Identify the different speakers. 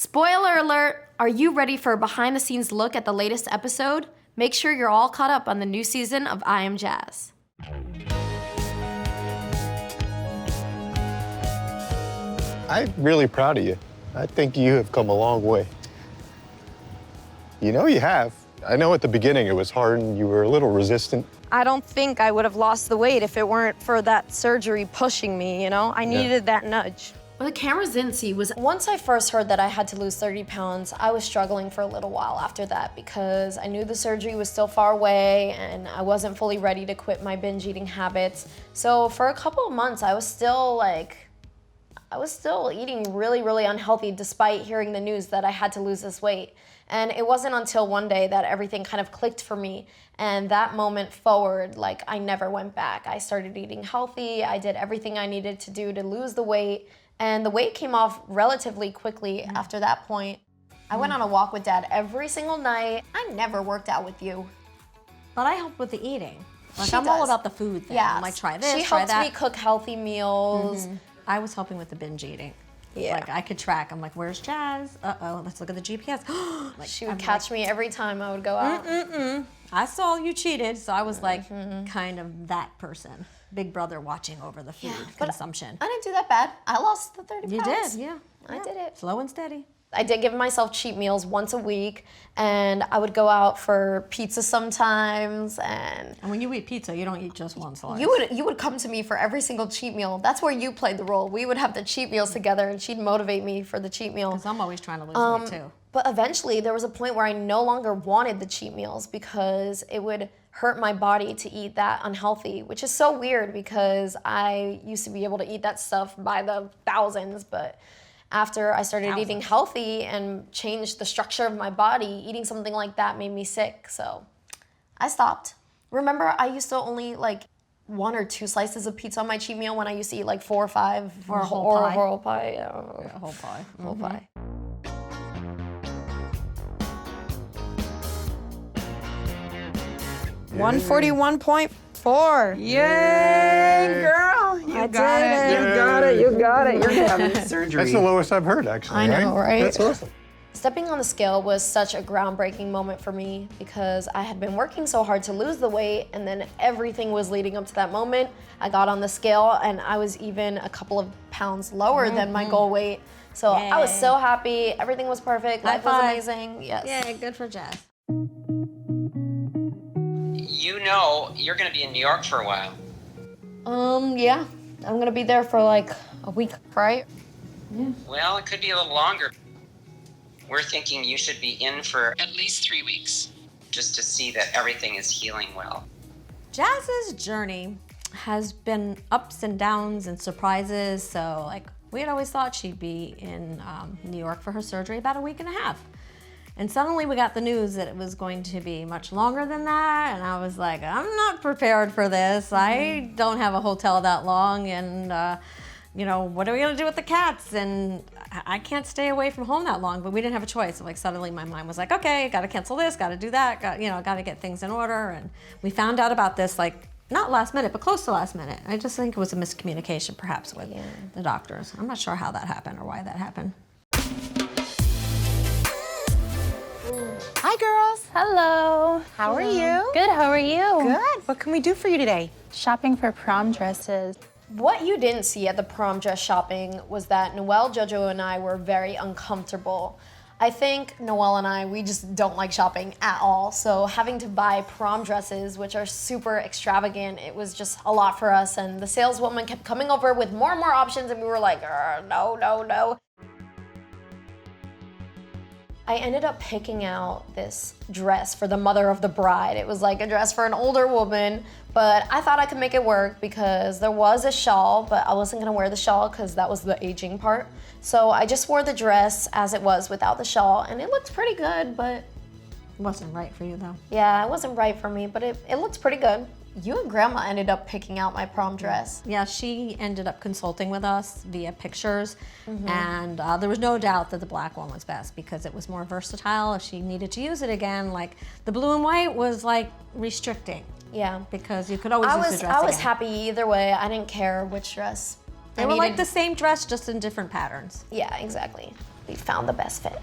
Speaker 1: Spoiler alert! Are you ready for a behind-the-scenes look at the latest episode? Make sure you're all caught up on the new season of I Am Jazz.
Speaker 2: I'm really proud of you. I think you have come a long way. You know you have. I know at the beginning it was hard and you were a little resistant.
Speaker 3: I don't think I would have lost the weight if it weren't for that surgery pushing me, you know? I needed that nudge.
Speaker 1: What the cameras didn't see was once I first heard that I had to lose 30 pounds, I was struggling for a little while after that because I knew the surgery was still far away and I wasn't fully ready to quit my binge eating habits. So for a couple of months, I was still eating really, really unhealthy despite hearing the news that I had to lose this weight. And it wasn't until one day that everything kind of clicked for me. And that moment forward, like I never went back. I started eating healthy. I did everything I needed to do to lose the weight. And the weight came off relatively quickly after that point. I went on a walk with Dad every single night. I never worked out with you.
Speaker 4: But I help with the eating. Like
Speaker 1: She
Speaker 4: I'm all
Speaker 1: does.
Speaker 4: about the food thing.
Speaker 1: Yeah,
Speaker 4: I'm like, try this,
Speaker 1: She
Speaker 4: try
Speaker 1: helped
Speaker 4: that.
Speaker 1: me cook healthy meals.
Speaker 4: I was helping with the binge eating.
Speaker 1: Yeah.
Speaker 4: Like I could track. I'm like, where's Jazz? Uh-oh, let's look at the GPS. Like,
Speaker 1: She would catch me every time I would go out.
Speaker 4: I saw you cheated, so I was like kind of that person. Big brother watching over the food
Speaker 1: but
Speaker 4: consumption.
Speaker 1: I didn't do that bad. I lost the 30
Speaker 4: You
Speaker 1: pounds.
Speaker 4: did, yeah.
Speaker 1: I did it.
Speaker 4: Slow and steady.
Speaker 1: I did give myself cheat meals once a week, and I would go out for pizza sometimes, and
Speaker 4: And when you eat pizza, you don't eat just one slice.
Speaker 1: you would come to me for every single cheat meal. That's where you played the role. We would have the cheat meals together, and she'd motivate me for the cheat meal.
Speaker 4: Because I'm always trying to lose weight too.
Speaker 1: But eventually, there was a point where I no longer wanted the cheat meals because it would hurt my body to eat that unhealthy, which is so weird because I used to be able to eat that stuff by the thousands, but after I started eating healthy and changed the structure of my body, eating something like that made me sick, so I stopped. Remember, I used to only like 1 or 2 slices of pizza on my cheat meal when I used to eat like 4 or 5.
Speaker 4: Or a whole pie.
Speaker 1: Or a whole pie, yeah.
Speaker 4: A whole pie.
Speaker 1: Whole pie.
Speaker 3: Mm-hmm. 141.4.
Speaker 5: Yay, girl! You got it. You got it. You got it. You're having surgery.
Speaker 2: That's the lowest I've heard, actually.
Speaker 1: I know, right?
Speaker 2: That's awesome.
Speaker 1: Stepping on the scale was such a groundbreaking moment for me because I had been working so hard to lose the weight, and then everything was leading up to that moment. I got on the scale and I was even a couple of pounds lower than my goal weight. So I was so happy. Everything was perfect. Life was amazing. Yes.
Speaker 4: Yeah, good for Jazz.
Speaker 6: You know you're going to be in New York for a while.
Speaker 1: Yeah. I'm gonna be there for like a week, right?
Speaker 6: Well, it could be a little longer. We're thinking you should be in for at least 3 weeks, just to see that everything is healing well.
Speaker 4: Jazz's journey has been ups and downs and surprises. So like we had always thought she'd be in New York for her surgery about a week and a half. And suddenly we got the news that it was going to be much longer than that. And I was like, I'm not prepared for this. I don't have a hotel that long. And, you know, what are we going to do with the cats? And I can't stay away from home that long, but we didn't have a choice. So, like, suddenly my mind was like, okay, got to cancel this, got to do that, got to get things in order. And we found out about this, like, not last minute, but close to last minute. I just think it was a miscommunication perhaps with the doctors. I'm not sure how that happened or why that happened.
Speaker 5: Hi, girls.
Speaker 7: Hello.
Speaker 5: How are you?
Speaker 7: Good, how are you?
Speaker 5: Good. What can we do for you today?
Speaker 7: Shopping for prom dresses.
Speaker 1: What you didn't see at the prom dress shopping was that Noelle, Jojo, and I were very uncomfortable. I think Noelle and I, we just don't like shopping at all. So having to buy prom dresses, which are super extravagant, it was just a lot for us. And the saleswoman kept coming over with more and more options, and we were like, no, no, no. I ended up picking out this dress for the mother of the bride. It was like a dress for an older woman, but I thought I could make it work because there was a shawl, but I wasn't gonna wear the shawl because that was the aging part. So I just wore the dress as it was without the shawl, and it looked pretty good, but
Speaker 4: It wasn't right for you though.
Speaker 1: yeah, it wasn't right for me, but it looked pretty good. You and Grandma ended up picking out my prom dress.
Speaker 4: Yeah, she ended up consulting with us via pictures, and there was no doubt that the black one was best because it was more versatile if she needed to use it again. Like the blue and white was like restricting
Speaker 1: Yeah.
Speaker 4: because you could always use the dress
Speaker 1: I was
Speaker 4: again.
Speaker 1: happy either way. I didn't care which dress.
Speaker 4: They were like the same dress, just in different patterns.
Speaker 1: Yeah, exactly. we found the best fit.